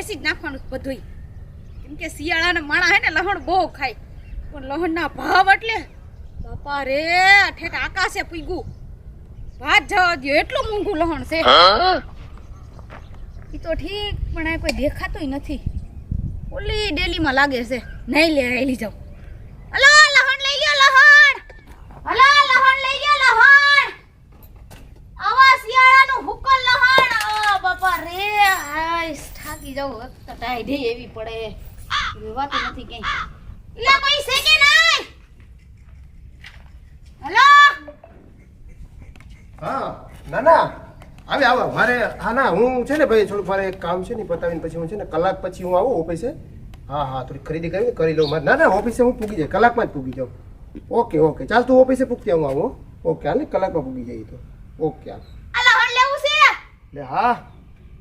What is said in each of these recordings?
વેસી જ નાખવાનું બધુંય. કેમ કે શિયાળાના માણા હે ને લહણ બહુ ખાય, પણ લહણના ભાવ એટલે બાપા રે ઠેઠ આકાશે પૂગ્યું. વાત જવા દો, એટલું મોંઘું લહણ છે. ઈ તો ઠીક, પણ આ કોઈ દેખાતોય નથી. ઓલી ડેલીમાં લાગે છે, નહીં લે લઈ જાઉં. હલો લહણ લઈ લ્યો, લહણ. હલો લહણ લઈ લ્યો, લહણ. આવા શિયાળાનું હુકલ લહણ. બાપા રે આઈસ થાકી જાઉં. તો ટાઈઢી એવી પડે, વાત નથી ક્યાંય. ઈલા કોઈ છે કે નહીં? હલો. હા ના ના આવે આવો મારે. હા ના હું છે ને ભાઈ થોડું મારે એક કામ છે ને પતાવીને પછી હું છે ને કલાક પછી હું આવું ઓફિસે. હા હા થોડી ખરીદી કરી લઉં મારે. ના ના ઓફિસે હું પૂગી જાય, કલાકમાં જ પૂગી જાઉં. ઓકે ઓકે ચાલ તું ઓફિસે પૂગતી આવું આવું. ઓકે હાલ ને કલાકમાં પૂગી જાય તો. ઓકે હાલ. આ લહણ લેવું છે? લે હા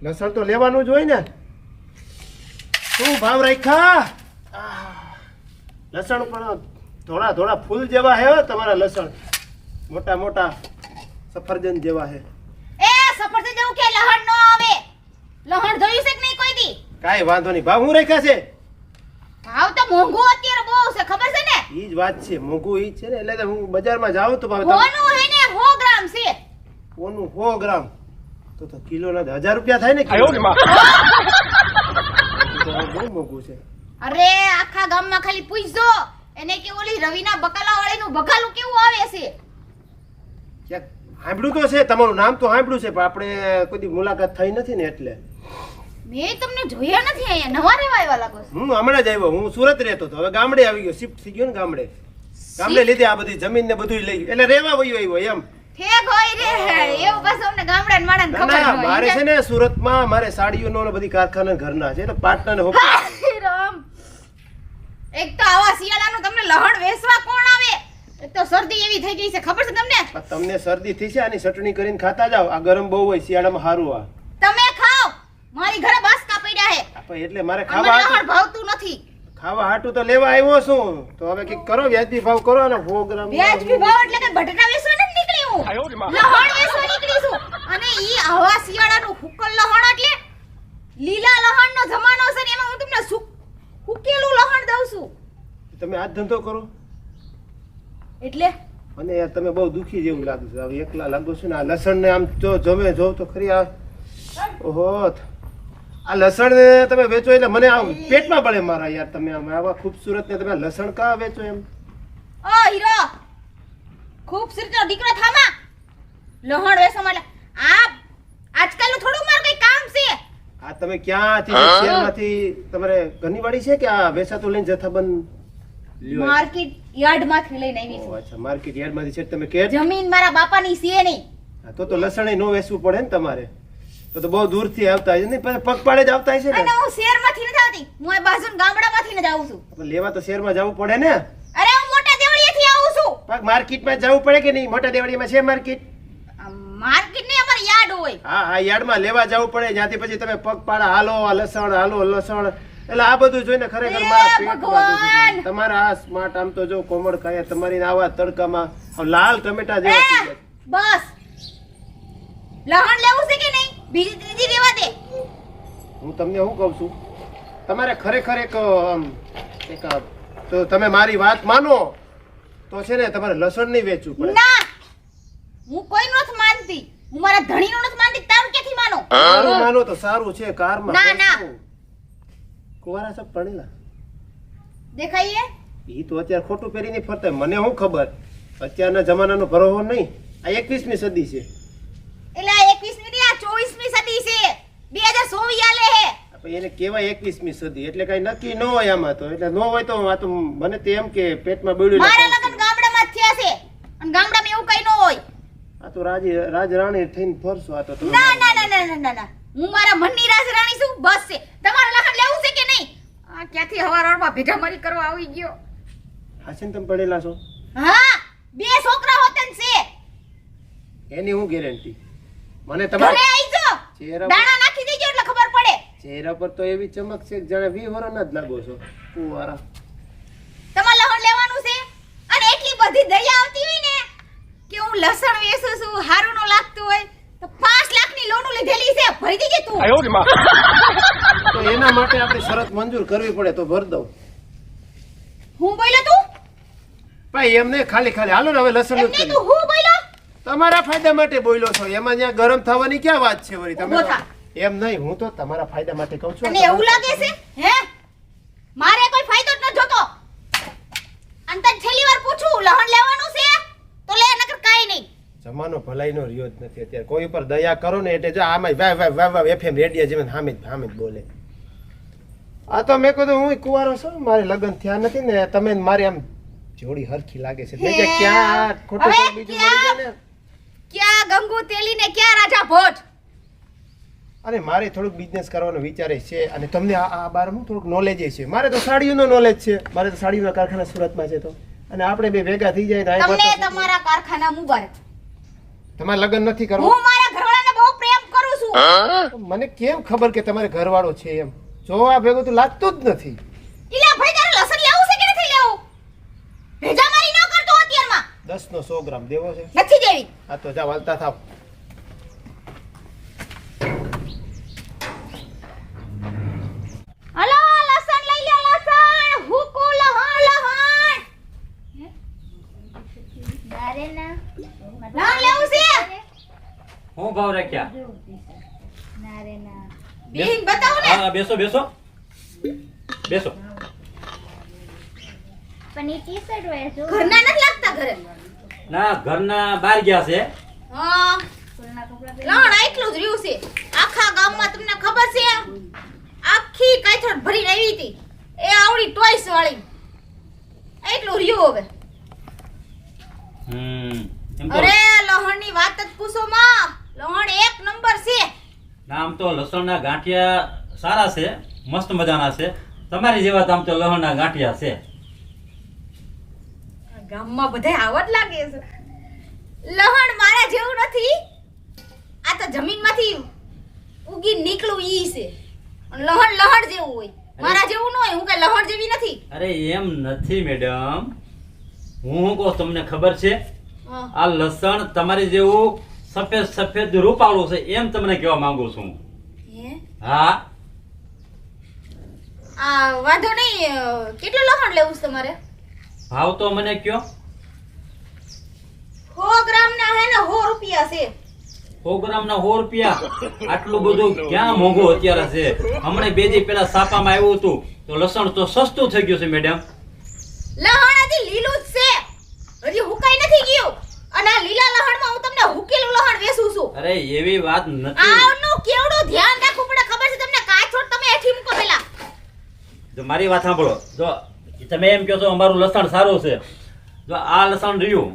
લસણ તો લેવાનું જ હોય ને. શું ભાવ રાખ્યા? લસણ પણ થોડા થોડા ફૂલ જેવા હે તમારા લસણ, મોટા મોટા સફરજન જેવા હે. એ સફરજન જેવું કે લહણ નો આવે. લહણ જોયું છે કે નહીં કોઈ દી? કાઈ વાંધો નહીં. ભાવ હું રાખ્યા છે? ભાવ તો મોંઘું અત્યારે બહુ છે, ખબર છે ને? ઈ જ વાત છે, મોંઘું ઈ જ છે ને. એટલે તો હું બજારમાં જાઉં તો ભાવ કોનું હે ને 100 ગ્રામ છે. કોનું 100 ગ્રામ તો કિલો ના 1000 રૂપિયા થાય ને કિલો. બહુ મોંઘું છે. અરે આખા ગામમાં ખાલી પૂછજો એને કે ઓલી રવિના બકાલા વાળીનું બકાલું કેવું આવે છે. ક્યાંક સાંભળ્યું તો છે, તમારું નામ તો સાંભળ્યું છે, પણ આપણે કોઈ દી મુલાકાત થઈ નથી ને એટલે. મેં તમને જોયા નથી અહીંયા, નવા રહેવા આવ્યા લાગો છો. હું હમણાં જ આવ્યો. હું સુરત રહેતો હતો, હવે ગામડે આવી ગયો, શિફ્ટ થઈ ગયો ને ગામડે. ગામડે લીધે આ બધી જમીન ને બધું લઈ ગયું એટલે રહેવા વયો આવ્યો એમ. ઠેક હોય રે, એવું પાછું અમને ગામડા માણસ ના ખબર ના હોય. મારે છે ને સુરતમાં મારે સાડીઓનો ને બધી કારખાના ઘરના છે એટલે પાર્ટનર ને રામ, એક તો આવા શિયાળાનું તમને લહણ વેચવા કોણ આવે? એક તો શરદી એવી થઈ ગઈ છે, ખબર છે તમને? તમને શરદી થઈ છે, આની ચટણી કરીને ખાતા જાવ. આ ગરમ બહુ હોય શિયાળામાં સારું. આ તમે ખાઓ, મારી ઘરે બાસકા પડ્યા છે. આપણે એટલે મારે અમને ખાવા લહણ ભાવતું નથી. ખાવા હાટું તો લેવા આવ્યો છું. તો હવે કઈક કરો, વ્યાજબી ભાવ કરો ને. 100 ગ્રામ વ્યાજબી ભાવ એટલે કે બટાટા વેચવા નથી નીકળી હું, લહણ વેચવા નીકળી છું. અને ઈ આવા શિયાળાનું હુકલ લહણ એટલે લીલા લહણનો જમાનો છે ને, એમાં હું તમને હુકેલું લહણ દઉં છું. તમે આ ધંધો કરો એટલે અને યાર તમે બહુ દુખી જેવું લાગુ છે. હવે એકલા લાગુ છું ને. આ લસણ ને આમ જો જમે જોવ તો ખરી. આ ઓહો આ લસણ ને તમે વેચો એટલે મને આમ પેટમાં બળે મારા યાર. તમે આમ આવા ખૂબસૂરત ને તમે લસણ કા વેચો એમ? ઓ હીરો, ખૂબસૂરત દીકરો થામા. લહણ વેચવા માટે આ આજકાલનું થોડું માર કઈ કામ છે. આ તમે ક્યાંથી શહેરમાંથી તમારે ઘરની વાડી છે કે આ વેચાતું લઈને જથ્થાબંધ લ્યો? માર્કેટ યાર્ડમાંથી લઈને આવી ઓહ, છું. અચ્છા માર્કેટ યાર્ડમાંથી છે તમે કે? જમીન મારા બાપાની છે નહીં. તો લસણ નો વેચવું પડે ને તમારે. તો બહુ દૂરથી આવતા હશે ને, પગપાળે જ આવતા હશે ને. અને હું શહેરમાંથી નથી આવતી, હું આ બાજુના ગામડામાંથી જ આવું છું. પણ લેવા તો શહેરમાં જવું પડે ને. અરે હું મોટા દેવળિયાથી આવું છું. પાક માર્કેટમાં જવું પડે કે નહીં? મોટા દેવાડીમાં છે માર્કેટ? માર્કેટ ને અમાર યાર્ડ હોય. હા હા યાર્ડમાં લેવા જવું પડે. જ્યાંથી પછી તમે પગપાળા હાલો, આ લસણ હાલો લસણ. એટલે આ બધું જોઈને ખરેખર મારા પેટમાં દુખી જાય. તમારા આ સ્માર્ટ આમ તો જો કોમળ કાયા તમારી આવા તડકામાં લાલ ટમેટા જેવા થઈ જાય. બસ લહણ લેવું છે કે નહીં? બીજી ત્રીજી રેવા દે. હું તમને શું કહું છું, તમારે ખરેખર એક તો તમે મારી વાત માનો તો છે ને તમારે લસણ નહીં વેચવું પડે. ના, હું કોઈ નથી માનતી. હું મારા ધણીનું નથી માનતી. તારું ક્યાંથી માનો? મારું માનો તો સારું છે. કારમાં ના, ના. કુંવારા સબ પડેલા દેખાઈએ ઈ તો અત્યારે ખોટું પહેરીને ફરતા. મને શું ખબર, અત્યારના જમાનાનો ભરોસો નહીં. આ 21મી સદી છે. એટલે આ 21મી ની, આ 24મી સદી છે. 2024 આલે હે. આપણે એને કહેવાય 21મી સદી. એટલે કઈ નક્કી ન હોય આમાં તો. એટલે ન હોય તો આ તો મને તો એમ કે પેટમાં બેડું મારા લગન ગામડામાં જ થયા છે, અને ગામડામાં એવું કઈ ન હોય. આ તો રાજરાણી થઈને ફરશો. આ તો તમે ના ના ના ના ના ના, હું મારા મનની રાજરાણી છું. બસ છે. તમારે લહણ લેવું છે કે નહીં? આ ક્યાંથી હવારમાં ભેઢામારી કરવા આવી ગયો? હાસીન તમે પડેલા છો? હા, 2 છોકરા હોતન છે. એની હું ગેરંટી? મને ઘરે તમારે આવી જો, ચહેરા દાણા નાખી દેજો એટલે ખબર પડે. ચહેરા પર તો એવી ચમક છે કે જાણે 20 વર્ષના જ લાગો છો. કુંવારા તમારે લહણ લેવાનું છે, અને એટલી બધી દયા આવતી હોય ને કે હું લસણ વેચું છું, હારું નો લાગતું હોય તો 5 લાખ લાખની લોન લીધેલી છે ભરી દેજે તું તો એના માટે આપણે શરત મંજૂર કરવી પડે તો ભર દઉં. હું બોલ્યો તું ભાઈ એમને ખાલી હાલો ને હવે લસણ એમને તું હું બોલ્યો તમારા ફાયદા માટે બોલ્યો છો. એમાં જ્યાં ગરમ થવાની ક્યાં વાત છે વળી? ઊભો થા. એમ નહીં, હું તો તમારા ફાયદા માટે કહું છું. તને એવું લાગે છે હે મારે કોઈ ફાયદો જ ન જોતો અને તને છેલ્લી વાર પૂછું લહણ લેવાનું છે તો લે નકર કાઈ નહીં. જમાનો ભલાઈનો રહ્યો જ નથી અત્યારે. કોઈ ઉપર દયા કરો ને એટલે જો આમાં વાહ FM રેડિયો જેમ સામે જ બોલે. આ તો મેં કીધું હું કુંવારો છું, મારે લગ્ન થયા નથી ને તમે મારી આમ જોડી હરખી લાગે છે. મેં કીધું ક્યાં ખોટું હવે કંઈક બીજું મળી જાય ને. ક્યાં ગંગુ તેલી ને ક્યાં રાજા ભોજ. અરે મારે થોડુંક બિઝનેસ કરવાનો વિચાર છે અને તમને આ બારમાં થોડુંક નોલેજ છે. મારે તો સાડીઓનો નોલેજ છે. મારે તો સાડીઓના કારખાના સુરતમાં છે તો અને આપણે બે ભેગા થઈ જાય તો આ તમને વાત તો- તમારા કારખાના મુબારક. તમારે લગ્ન નથી કરવું? હું મારા ઘરવાળાને બહુ પ્રેમ કરું છું. મને કેમ ખબર કે તમારે ઘરવાળો છે એમ? જોવા ભેગું તો લાગતું જ નથી. ઈલા ભાઈ તારે લસણ લેવું છે કે નથી લેવું? ભેજા મારી ન કરતો અત્યારમાં. 10 નો 100 ગ્રામ દેવો છે. નથી દેવી. આ તો જા વાલતા થાવ. હલો લસણ લઈ લે લસણ હુકુ લહણ લહણ. નારેના લહણ લેવું છે. હું ભાવ રાખ્યા? નારેના બેન બતાવો ને. હા બેસો બેસો બેસો. પણ એ ટી-શર્ટ વેરજો ઘરના નથી લાગતા ઘરે. ના ઘરના બહાર ગયા છે. હા સ્કૂલના કપડાં લહણ એટલું જ રહ્યું છે. આખા ગામમાં તમને ખબર છે આખી કાયથોડ ભરીને આવી હતી એ આવડી ટોયસ વાળી એટલું રહ્યું હવે. એમ તો અરે લહણની વાત જ પૂછો માં. લહણ એક નંબર છે. ના આમ તો લસણના ગાંઠિયા સારા છે, મસ્ત મજાના છે. તમારી જેવા તો આમ તો લસણના ગાંઠિયા છે. ગામમાં બધાય આવડ લાગે છે. લહણ મારા જેવું નથી. આ તો જમીનમાંથી ઉગી નીકળું ઈ છે. અને લહણ લહણ જેવું હોય. મારા જેવું ન હોય. હું કઈ લહણ જેવી નથી. અરે એમ નથી મેડમ, હું કહું તમને ખબર છે હા. આ લસણ તમારી જેવું સફેદ સફેદ રૂપાળું છે એમ તમને કહેવા માંગુ છું. હે? હા આ વાંધો નહીં. કેટલું લહણ લેવું છે તમારે? ભાવ તો મને કયો. 100 ગ્રામના હે ને 100 રૂપિયા છે. 100 ગ્રામના 100 રૂપિયા? આટલું બધું ક્યાં મોંઘું અત્યારે છે? હમણાં 2 દી પહેલા છાપામાં આવ્યું હતું તો લસણ તો સસ્તું થઈ ગયું છે મેડમ. લહણ હજી લીલું જ છે. હજી હુકાઈ નથી ગયું. અને આ લીલા લહણમાં હું તમને હુકેલું લહણ વેચું છું. અરે એવી વાત નથી. આનું કેવડું ધ્યાન રાખવું પડે ખબર છે તમને? કાચોડ તમે હેઠી મૂકો પેલા. જો મારી વાત સાંભળો, જો તમે એમ કહો છો અમારું લસણ સારું છે, જો આ લસણ રહ્યું,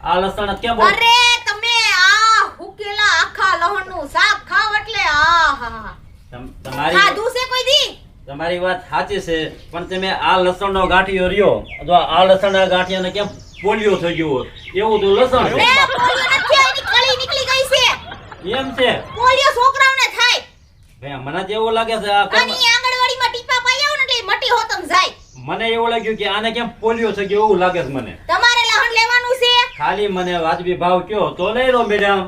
આ લસણ કેમ બોલ? અરે તમે આ હુકેલા આખા લહણનું શાક ખાવ એટલે આહા. તમારી ખાધું છે કોઈ દી? તમારી વાત સાચી છે, પણ તમે આ લસણનો ગાંઠિયો રહ્યો, જો આ લસણના ગાંઠિયાને કેમ પોલિયો થઈ ગયો હોય, એવું તો લસણ એ પોલિયો નથી, એની કળી નીકળી ગઈ છે. છે એમ છે. પોલિયો છોકરાઓને થાય. ભાઈ મને તો એવું લાગે છે આ અને ઈ આંગણવાડીમાં ટીપા પાઈ આવો ને એટલે ઈ મટી હોતમ જાય. મને એવું લાગ્યું કે આને કેમ પોલિયો થઈ ગયો એવું લાગે છે મને. તમારે લહણ લેવાનું છે? ખાલી મને વાજબી ભાવ કયો તો લઈ લો મેડમ.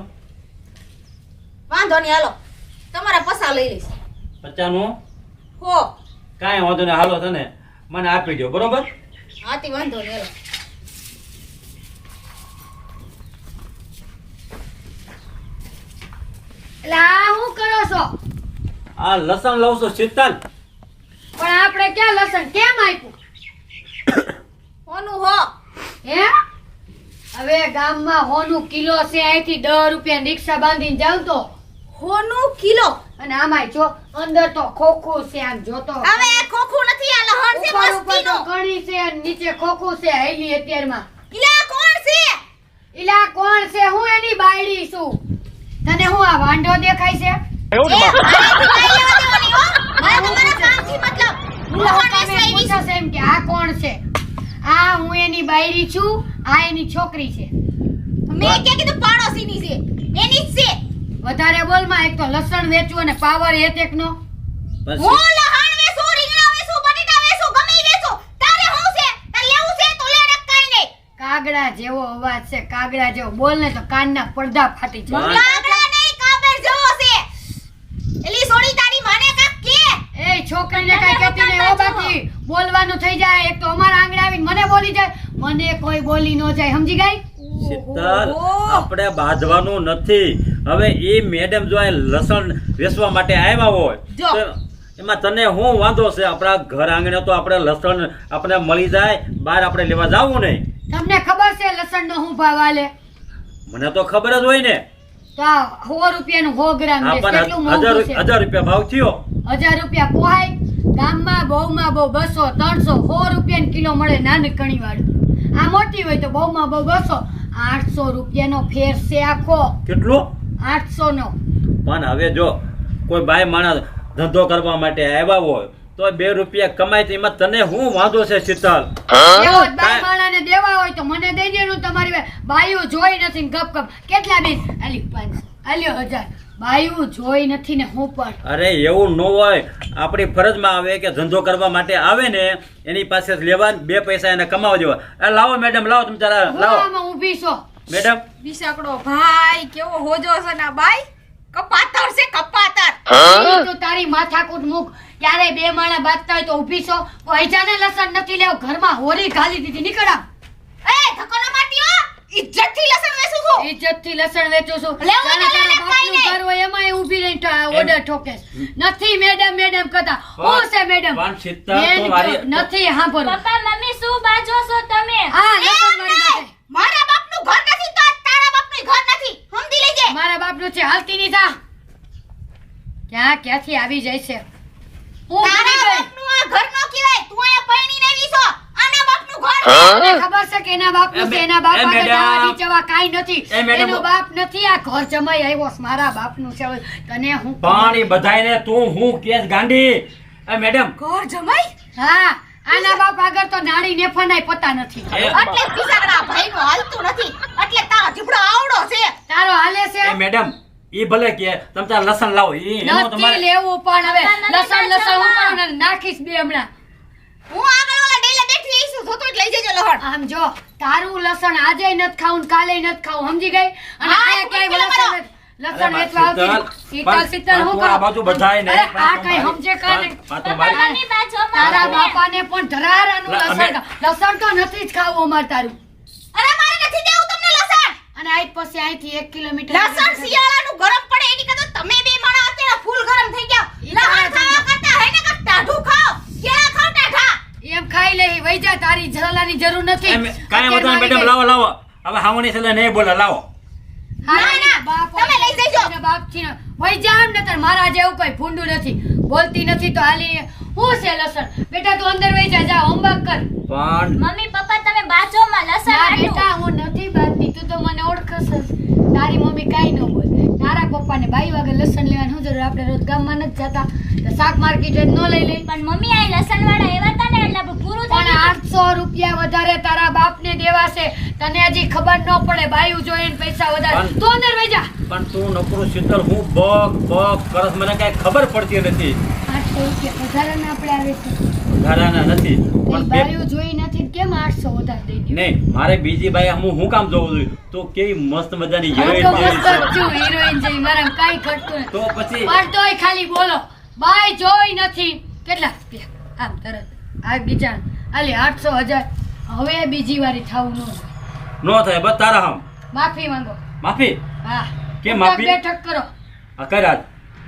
વાંધો નહીં હાલો. તમારા પસા લઈ લઈશ. 50 નું હો. કાંઈ વાંધો નહીં, હાલો તને મને આપી દો બરોબર. હાથી વાંધો નહીં હાલો. એટલે આ હું કરો છો? આ લસણ લઉં છું શીતલ. પણ આપણે ક્યાં લસણ કેમ આપ્યું? ઓનું હો. હે? હવે ગામમાં હોનું કિલો છે, અહીંથી 10 રૂપિયા રિક્ષા બાંધીને જાવ તો. હોનું કિલો. અને આમાંય જો અંદર તો ખોખું છે, આમ જોતો હવે એ ખોખું નથી, આ લહણ છે ઉપર ઉપર તો મસ્તીનું. કણી છે અને નીચે ખોખું છે. હેલી અત્યારમાં ઈલા કોણ છે? ઈલા કોણ છે? હું એની બાયડી છું. તને હું આ વાંઢો દેખાય છે? એ મારેથી કાંઈ લેવા દેવા નહીં હો. મારે તમારા કામથી મતલબ. હું લહણ તમે વેચવા આવી પૂછો છું. છો એમ કે આ કોણ છે? આ હું એની બાયડી છું, આ એની છોકરી છે. મેં ક્યાં કીધું પાડોશીની છે? એની જ છે. વધારે બોલમાં એક તો લસણ વેચવું અને પાવર નો. હું લહણ વેચું, રીંગણા વેચું, બટેટા વેચું, ગમે ઈ વેચું. તારે શું છે? તારે લેવું છે તો લે, ને કાંઈ નહીં. કાગડા જેવો અવાજ છે, કાગડા જેવો. બોલ ને તો કાનના પડદા ફાટી જાય. વાહ. કાગડા નહીં, કાબર જેવો છે. બોલવાનું થઈ જાય. એક તો અમારા આંગણે આવીને મને બોલી જાય, મને કોઈ બોલી ન જાય. સમજી ગઈ? શીતલ, આપણે બાંધવાનું નથી. હવે એ મેડમ જો આ લસણ વેચવા માટે આવ્યા હોય જો. તો એમાં તને શું વાંધો છે? આપણા ઘર આંગણે તો આપણે લસણ આપણે મળી જાય, બહાર આપણે લેવા જાવું નહીં. તમને ખબર છે લસણનો શું ભાવ આલે? મને તો ખબર જ હોય ને. તો આ 100 રૂપિયાનું 100 ગ્રામ હા, છે. પણ કેટલું મોંઘું છે? 1000 રૂપિયા ભાવ થયો. 1000 રૂપિયા પોહાય? ગામમાં બહુમાં બહુ 200 300 100 રૂપિયાનો કિલો મળે નાનકણી વાળું. આ મોટી હોય તો બહુમાં બહુ 200 800 રૂપિયાનો ફેર છે આખો. કેટલું? 800 નો. પણ હવે જો કોઈ બાય માણસ ધંધો કરવા માટે આવ્યા હોય તો 2 રૂપિયા કમાય તો એમાં તને શું વાંધો છે શીતલ? એવો જ બાઈ માણાને દેવા હોય તો મને દઈ દેનું. તમારી બાયું જોઈ નથી ને ગપ ગપ. કેટલા બેન? આલી 500, આલ્યો 1000. બાયું જોઈ નથી ને હું પણ. અરે એવું ન હોય. આપણી ફરજમાં આવે કે ધંધો કરવા માટે આવે ને એની પાસે જ લેવા, 2 પૈસા એને કમાવા દેવા. અરે લાવો મેડમ, લાવો તમે તારા લાવો આમાં ઊભી છો. મેડમ. બિસાકડો ભાઈ કેવો હોજો છે ના બાઈ. કપાતર છે કપાતર. ઈ તો તારી માથાકૂટ મૂક. ક્યારે બે માણા બાંધતા હોય તો ઊભી છો. પૈસાને લસણ નથી લેવું. ઘરમાં હોરી ઘાલી દીધી. નીકળ આમ. એ ધક્કો ન મારતી હો. ઇજ્જતથી લસણ વેચું છું. ઇજ્જતથી લસણ વેચું છું. લેવું હોય તો જાણે લે, તારા કાંઈ બાપનું નહીં. ઘર હોય એમાંય ઊભી રહીને ઓર્ડર ઠોકેશ. નથી મેડમ મેડમ કરતા. હું છે મેડમ? પણ શીતલ તો મારી નથી સાંભળવું. પપ્પા મમ્મી શું બાજો છો તમે? હા એમ લસણ વાળી નહીં. માટે. મારા બાપનું ઘર નથી તો તારા બાપનું ઘર નથી. સમજી લેજે. મારા બાપનું છે હાલતી નહીં થા. ક્યાંથી આવી જાય છે? હું તારા ભૂલી ગઈ. બાપનું આ ઘર નો કહેવાય. તું અહીંયા પૈણીને આવી છો. આના બાપનું ઘર. મને ખબર છે કે એના બાપનું છે. એના બાપ એ આગળ મેડમ. જવા નીચેવા કાંઈ નથી. એ મેડમ. એનો બાપ નથી. આ ઘર જમાઈ આવ્યો છે. મારા બાપનું છે. હવે તને હું પાણી બધાયને તું હું કેસ ગાંડી. એ મેડમ. ઘર જમાઈ. હા આના બાપ આગળ તો નાળી ને ફનાય પતા નથી. એટલે બિસાકડા ભાઈનું હાલતું નથી. એટલે તારો જીબડો આવડો છે. તારો હાલે એ છે મેડમ ઈ ભલે કે તમે તાર લસણ લાવો ઈ એનો નથી તમારે લેવું પણ હવે પપ્પા, લસણ નથી લસણ હું બાજવામાં. કરું ને નાખીશ બે હમણાં. હું આગળ વાળા ડેલે બેઠી આવીશું. જોતો જ લઈ જજો લહણ. આમ જો તારું લસણ આજે નથી ખાવું ને કાલે નથી ખાવું. સમજી ગઈ? અને હા, આયા ક્યાંય લસણ લસણ લસણ અરે વેચવા આવતી શીતલ, નથી. શીતલ શીતલ હું પણ તું આ બાજુ કરું? બધાય ને અરે આ કઈ સમજે કાને? પપ્પા મમ્મી બાજોમાં તારા તમે. બાપાને પણ ધરારાનું લા, લસણ લસણ તો નથી જ ખાવું અમાર તારું. અરે મારે નથી દેવું તમને લસણ. અને આજ પછી અહીંથી 1 કિલોમીટર લસણ શિયાળાનું ગરમ પડે એની કરતા તમે બે માણા અત્યારે ફૂલ ગરમ થઈ ગયા. લહણ ખાવા કરતા હે ને કાંઈક ટાઢું ખાઓ. કેળા ખાઓ ટાઢા. એમ ખાઈ લે વઈ જા. તારી ઝલાની જરૂર નથી. કાંઈ વાંધો નહીં મેડમ, લાવો લાવો. હવે હાવણી છે નહીં બોલે, લાવો. ના, ના, બાપ તમે લઈ જજો. એના બાપથી ન- વઈ જા એમ નતર મારા જેવું કોઈ ભૂંડું નથી. બોલતી નથી તો હાલી હું છે લસણ. બેટા તું અંદર વઈ જા. જા હોમવર્ક કર. પણ મમ્મી પપ્પા તમે બાજોમાં લસણ ના આટલું. બેટા હું નથી બાંધતી. તું તો મને ઓળખસ જ. તારી મમ્મી કાંઈ ન બોલ. તારા પપ્પાને બાઈ વાગે લસણ લેવાની શું જરૂર? આપણે રોજ ગામમાં નથી જતા તો શાક માર્કેટ ન લઈ લઈ. પણ મમ્મી આ લસણ વાળા એવા હતા ને એટલે આપણું પૂરું થઈ પણ ગયું. 800 રૂપિયા વધારે તારા બાપને દેવા છે. તને હજી ખબર ન પડે. બાયું જોઈને પૈસા વધારે. પણ- તું અંદર વઈ જા. પણ તું નકરું શીતળ હું બક કરસ મને કાંઈ ખબર પડતી નથી. 800 રૂપિયા વધારાના આપણે આવે છે. ઘરાના નથી એ પણ બે બાયું જોઈ નથી કેમ 800 વધારે દઈ દીધું? નહીં, મારે બીજી બાઈ હું કામ જોવું જોઈએ? તો કેવી મસ્ત મજાની હું હિરોઈન તો જેવી મસ્ત જ છે. છું. હિરોઈન જેવી. મારામાં કાંઈ ઘટતું નથી. તો પછી પણ તોય ખાલી બોલો. બાય જોઈ નથી. કેટલા રૂપિયા? આમ તરત આ બીજા આલી 800 1000. હવે બીજી વારી થાવું ન જોઈએ. નો થાય બસ તારા હમ માફી માંગો. માફી હા કેમ ઉઠક માફી? બેઠક કરો. આ કર્યા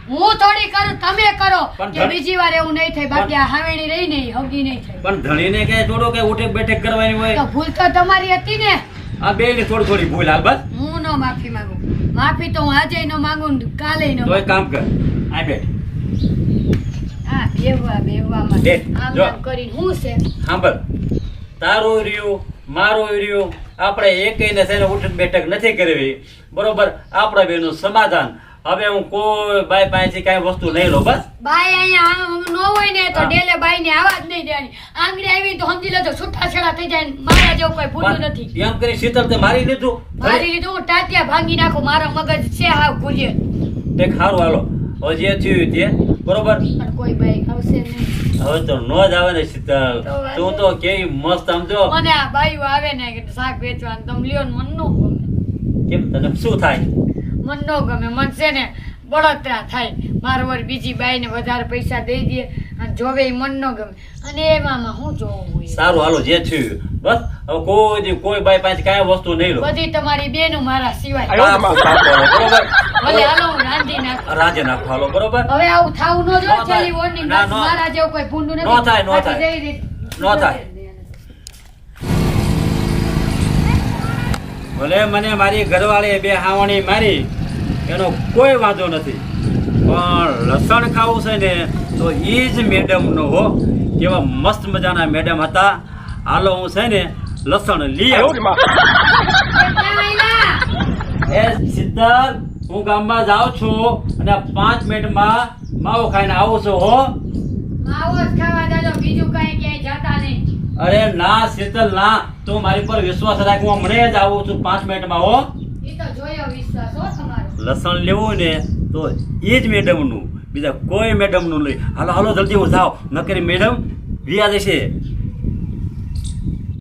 હું થોડી કરું તમે કરો પણ કે ધણી- બીજી વાર એવું નહીં થાય. બાકી આ હાવેણી રહી નહીં હગી નહીં થાય. પણ ધણીને કઈ થોડો કઈ ઉઠક બેઠક કરવાની તો હોય? ભૂલ તો તમારી હતી ને. આ બે ની થોડી થોડી ભૂલ હાલ બસ. હું ન માફી માંગુ. માફી તો હું આજે ન માંગુ ને કાલે ન તો એક કામ કર, આ બેઠ હા બેહવામાં બે, આમ જો. આમ કરીને હું છે સાંભળ, તારું રહ્યું મારું રહ્યું, આપણે એકઈને છે ને ઉઠક બેઠક નથી કરવી, બરોબર? આપણા બેનું સમાધાન. હવે હું કોઈ બાઈ પાસેથી કાંઈ વસ્તુ નહીં લો બસ. બાઈ અહીંયા ન હોય ને તો હા. ડેલે બાઈ ને આવા જ નહીં દેવાની. આંગળી આવી તો સમજી લેજો છૂટાછેડા થઈ જાય ને મારા જેવું કોઈ ભૂલું નથી. પણ એમ કરી શીતળ તે મારી લીધું. મારી લીધું હું ટાટિયા ભાંગી નાખું. મારો મગજ છે હાવ ભૂલ્યો. તે સારું હાલો, હવે જે થયું તે બરોબર. પણ કોઈ બાઈ આવશે નહીં. હવે તો નો જ આવે ને શીતળ. તો વાંધો તું તો કેવી મસ્ત સમજો. મને આ બાઈઓ આવે ને કે શાક વેચવાનું તમે લ્યો ને મન નો ગમે. કેમ તને શું થાય? મન નો ગમે. મન છે ને બળતરા થાય. મારો વર બીજી બાઈને વધારે પૈસા દઈ દે અને મને જોવે ઈ મન ન ગમે અને એમાં હું જોવું હોય સારું હાલો જે થયું બસ હવે કોઈ દી કોઈ બાઈ પાસે કાંઈ વસ્તુ નહીં લો બધી તમારી બેનું મારા સિવાય કામ કાપો બરોબર ભલે હાલો હું રાંધી નાખું રાજે નાખો હાલો બરોબર હવે આવું થાવું ન ન જોઈએ થાય. છેલ્લી warning ના, બસ ન. મારા જેવું કોઈ ભૂંડું ન નથી થાય, ન બાકી થાય. જઈ રીત- ન થાય. ભલે મને મારી ઘરવાળી બે હાવણી મારી એનો કોઈ વાંધો નથી પણ લસણ ખાવું છે ને તો એ જ મેડમનો હો કેવા મસ્ત મજાના મેડમ હતા હાલો હું છે ને લસણ લઈ આવું ક્યાં આયલા? એ સિદ્ધાર્થ હું ગામમાં જાઉં છું અને 5 મિનિટમાં માવો ખાઈને આવું છું હો માવો જ ખાવા જાજો બીજું કઈ ક્યાંય જતા નહીં અરે ના શીતલ ના તું મારી પર વિશ્વાસ રાખ હું હમણાં જ આવું છું 5 મિનિટમાં હો ઈ તો જોયો વિશ્વાસ હો તમારો લસણ લેવું ને તો એ જ મેડમનું બીજા કોઈ મેડમનું નહીં હાલો હાલો જલ્દી હું જાઉં નકરી મેડમ વ્યાજ છે